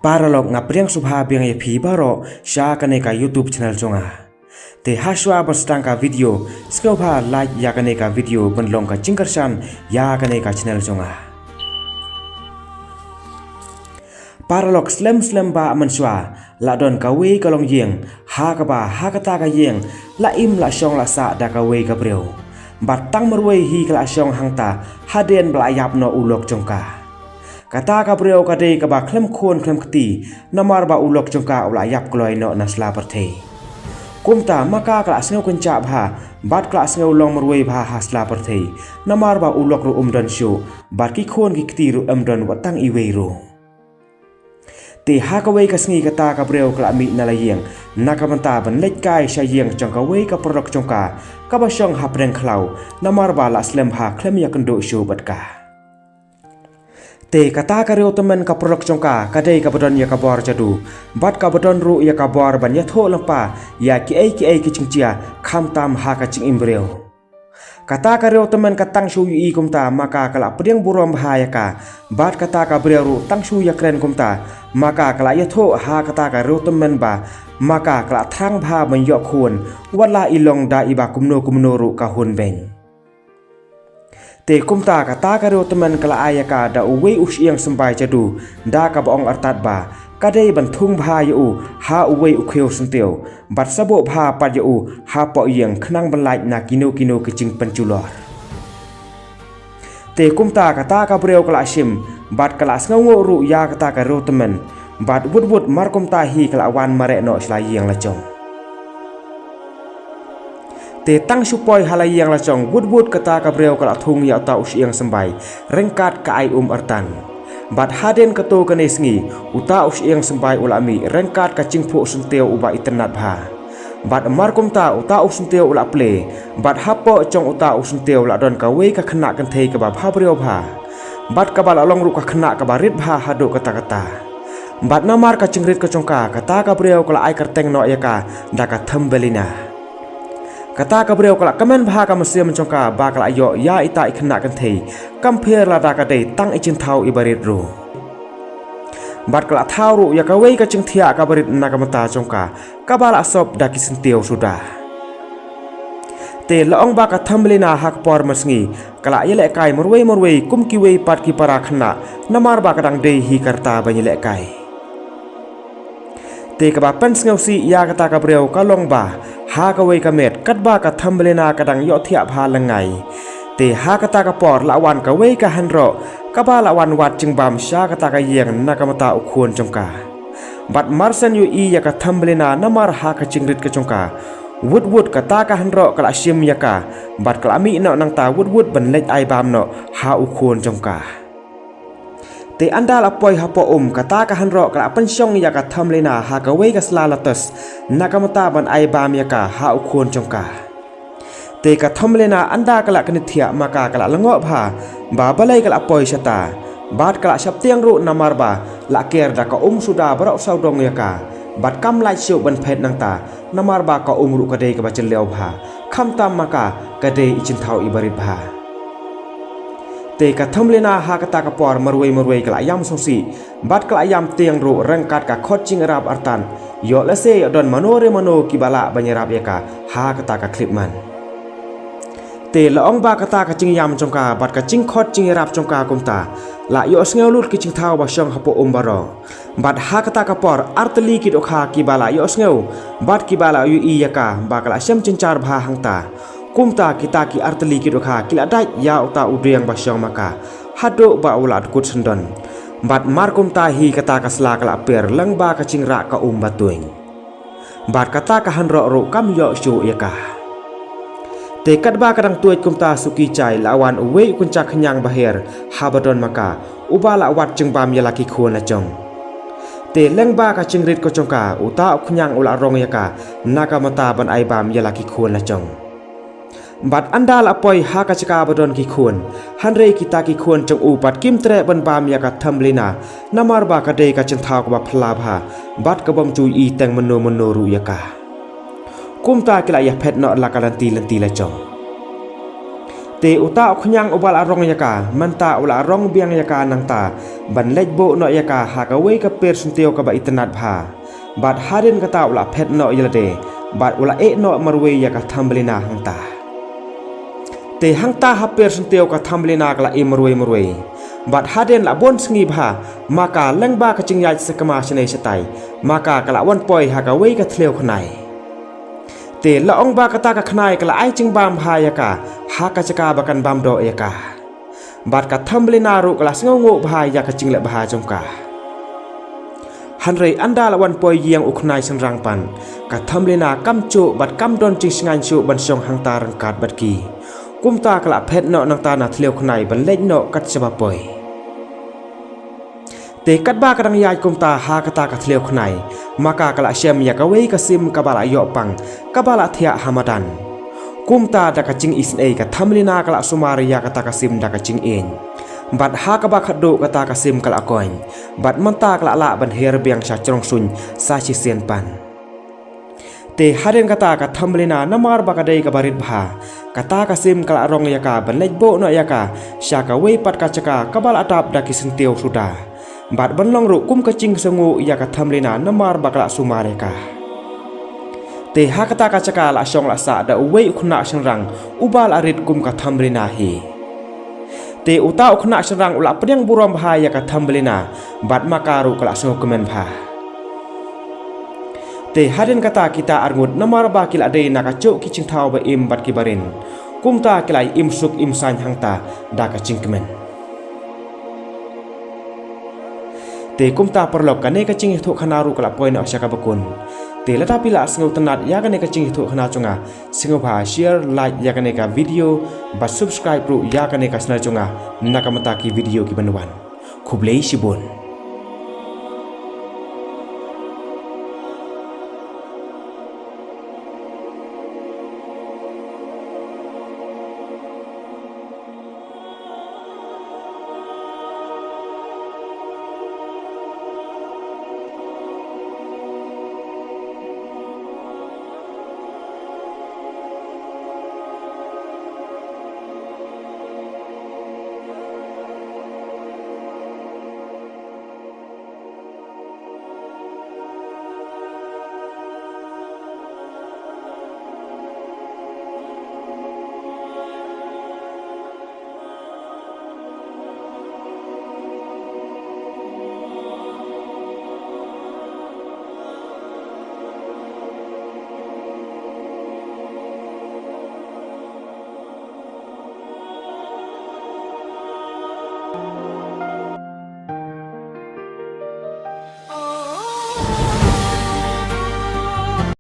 Paralog ngapriang subha biang ye phi baro sha kane ka YouTube channel jonga. Te haswa bastang ka video skobha like ya kane ka video benlong ka cingkersan ya kane ka channel jonga. Paralog slem ba manswa la don ka we ka long yeng ha ka ba ha kata ka yeng la im la shong la sa da ka we ka breu. Bat tang merwe hi ka la shong hangta haden bla yap no ulok jongka. Kata ka breu ka dei ka ba klem khon klem kti namar ba ulok jongka ula yap kloi no nasla parthe kumta maka kala sneu kenca bha bat kala sneu long merwe bha hasla parthe namar ba ulok ru umdan shu bat ki khon ki kti ru umdan watang iwe ru te ha ka wei ka sngi kata ka breu kala mi na la yeng naka banta ban lek kai sha yeng chong ka wei ka produk jongka ka ba shong ha preng khlau namar ba la slem ha klem ya kendo shu bat ka te kata ka reu temen ka produk jongka ka dei ka bodon ya ka bor jadu bat ka bodon ru ya ka bor ban ya tho lampa ya ki ai ki chingchia kham tam ha ka ching imbreu kata ka reu temen ka tang shu yi kumta maka kala pediang burom ha ya ka bat kata ka breu ru tang shu ya kren kumta maka kala ya tho ha kata ka reu temen ba maka kala thang bha ban yo khun wala ilong da iba kumno ru ka hun beng te kumta kata ka reu temen kala ayaka da uwe usyang sembai jadu da ka baong artat ba kadai banthung bha yu ha uwe ukheu senteu bat sabo bha pat yu ha po yang khnang banlai na kino kicing penculor te kumta kata ka breu kala sim bat kala sngawo ru ya kata ka reu temen bat wud mar kumta hi kala wan mare no slayang la chong te tang supoi halai yang la chong wud kata ka breu kala thung ya ta usyang sembai rengkat ka ai artan bat haden kato kane sngi uta usyang sembai ulami rengkat ka chingpho sunteu uba internet bha bat markum ta uta usunteu ula ple bat hapo chong uta usunteu la don ka we ka khna kan thei ka ba bha breu bha bat ka bal along ru ka khna ka ba rit bha hado kata bat namar ka chingrit ka chongka kata ka breu kala ai karteng no ya ka da ka THUMBELINA kata ka breu kala kamen bha ka masiam chongka ba kala yo ya ita ikhna kan thei compare la da ka dei tang ichin thau ibarit ru bat kala thau ru ya ka wei ka chingthia ka barit na ka mata chongka ka bala sop da kisinteu suda te laong ba ka THUMBELINA hak por masngi kala yele kai morwei kum ki wei pat ki para khna namar ba ka dang dei hi karta ba yele kai te ka ba pen sngosi ya kata ka breu ka long ba ha ka wei ka met kat ba ka THUMBELINA kadang yo thia bha langai te ha kata ka por la wan ka wei ka hanro ka ba la wan wat jingbam sha kata ka yeng na ka mata ukhon chongka bat marsan yu i ya ka THUMBELINA namar ha ka chingrit ka chongka wud kata ka hanro kala sim ya ka bat kala mi no nang ta wud ban lek ai bam no ha ukhon chongka te andal apoi hapo kata ka hanro kala pensyong ya ka THUMBELINA ha ka wei ka slalatas nakamata ban ai bam ya ka ha ukhon chongka te ka THUMBELINA anda kala kanithia maka kala lengo bha ba balai kala apoi sata bat kala saptiang ru namar ba la ker da ka suda baro saudong ya ka bat kam lai siu ban phet nang ta namar ba ka ru ka dei ka ba cheleu bha kham tam maka ka dei ichin thau ibarit bha te ka THUMBELINA ha kata ka por marwei kala yam sosi bat kala yam tiang ru rengkat ka khotching rap artan yo lase don manore mano kibala banyarap ya ka ha kata ka clip man te laong ba kata ka ching yam chongka bat ka ching khotching rap chongka kumta la yo sngew lut ki ching thau ba shong hapo baro bat ha kata ka por artli ki dokha kibala yo sngew bat kibala yu i ya ka ba kala sem jynjar bha hangta kumta kita ki artli ki dokha kila dai ya uta udriang ba shong maka hado ba ulat kut sendon bat mar kumta hi kata ka sla kala per lang ba ka chingra ka batuing bat kata ka hanro ro kam yo shu ya ka te kat ba kadang tuit kumta suki chai lawan uwe kunca khanyang baher habadon maka ubala wat jengbam ya laki khon la chong te leng ba ka chingrit ko chongka uta khanyang ula rong ya ka naka mata ban ai bam ya laki khon la chong bat andal apoi ha ka chaka badon ki khon hanre kita ki khon chong upat kim tre ban bam ya ka THUMBELINA namar ba ka dei ka chen thau ka ba phla bha bat ka bom chui i teng mano ru ya ka kumta kila ya phet no la kalanti la chong te uta khnyang ubal arong yaka manta ula arong biang yaka nang ta ban lejbo no yaka ha ka wei ka per suntio ka ba itnat bha bat harin kata ula phet no yelade bat ula e no marwe yaka thumbelina hang ta te hang ta ha per suntio ka thumbelina kala e marwe bat haden la bon sngi bha maka lengba ka chingyai sakama chane satai maka kala wan poi ha ka wei ka thleu khnai te la ong ba kata ka khnai kala ai ching bam bha yaka ha ka chaka bakan bam do yaka bat ka thumbelina ru kala sngo bha yaka chingle bha jongka hanrei anda la wan poi yang ukhnai sanrang pan ka thumbelina kam chu bat kam don ching sngan chu ban song hang ta rang kat bat ki kumta kala phet no nang ta na thleu khnai ban lej no kat chaba poi te kat ba kadang yai kumta ha kata ka thleu khnai maka kala shem ya ka wei ka sim ka bala yo pang ka bala thia hamadan kumta da ka ching isnei ka thumbelina kala sumari ya kata ka sim da ka ching in bat ha ka ba khadu kata ka sim kala koin bat manta kala la ban her biang sha chong sun sa chi sen pan te haren kata ka thumbelina namar ba ka dei ka barit bha kata ka sim kala rong ya ka ban lejbo no ya ka sha ka wei pat ka chaka ka bala atap da ki sinteu suda bat ban long ru kum ka ching sangu ya ka thumbelina namar ba kala sumare ka te ha kata ka chaka la song la sa da wei khuna sangrang ubal arit kum ka thumbelina hi te uta ukhna sangrang ula pediang buram bha ya ka thumbelina bat makaru kala so komen bha te haden kata kita arngut namar ba kila dei naka chok ki ching thau ba im bat ki barin kumta kilai im suk im san hangta da ka ching kemen te kumta perlok ka ne ka ching thu khana ru kala poin asya ka bakun te lata pila sngau tanat ya ka ne ka ching thu khana chunga singau bha share like ya ka ne ka video ba subscribe ru ya ka ne ka sna chunga nakamata ki video ki banwan khublei sibon